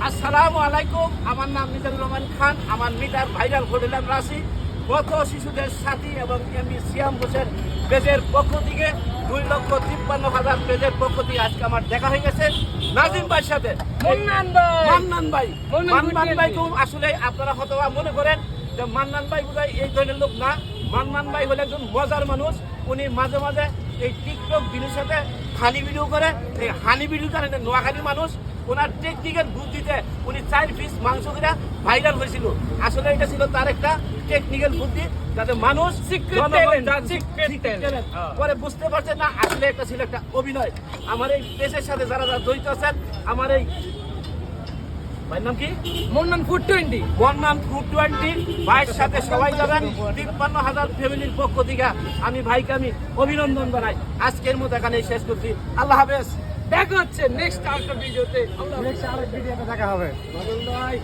আসসালামু আলাইকুম, আমার নাম মিজানুর রহমান খান। আমার মিটার ভাইরাল হোটেলাম রাশি গত শিশুদের সাথী এবং এমবি সিয়াম হোসেন পেজের পক্ষ থেকে 2,53,000 পেজের পক্ষ থেকে আজকে আমার দেখা হয়ে গেছে নাজিম ভাইয়ের সাথে। মান্নান ভাই তো আসলে আপনারা হয়তো মনে করেন যে মান্নান ভাই বোধহয় এই ধরনের লোক না। মান্নান ভাই হলে একজন মজার মানুষ। উনি মাঝে মাঝে এই টিকটক ভিডিওর সাথে হানি ভিডিও করে। এই হানি ভিডিও করেন নোয়াখালীর মানুষ। ওনার টেকনিক্যাল বুদ্ধিতে উনি 4 পিস মাংস করে ভাইরাল হয়েছিল। আসলে এটা ছিল তার একটা টেকনিক্যাল বুদ্ধি, যাতে মানুষ পরে বুঝতে পারছে না আসলে এটা ছিল একটা অভিনয়। আমার এই পেজের সাথে যারা যারা জড়িত আছেন, আমার এই ভাইয়ের নাম কি? মন্নান ফুড 20। মন্নান ফুড 20 ভাইয়ের সাথে সবাই যাবেন। 53,000 ফ্যামিলির পক্ষ থেকে আমি ভাইকে আমি অভিনন্দন জানাই। আজকের মতো এখানে শেষ করছি। আল্লাহ হাফেজ। দেখা হচ্ছে নেক্সট আরেকটা ভিডিওতে। নেক্সট আরেক ভিডিওতে দেখা হবে। ভাই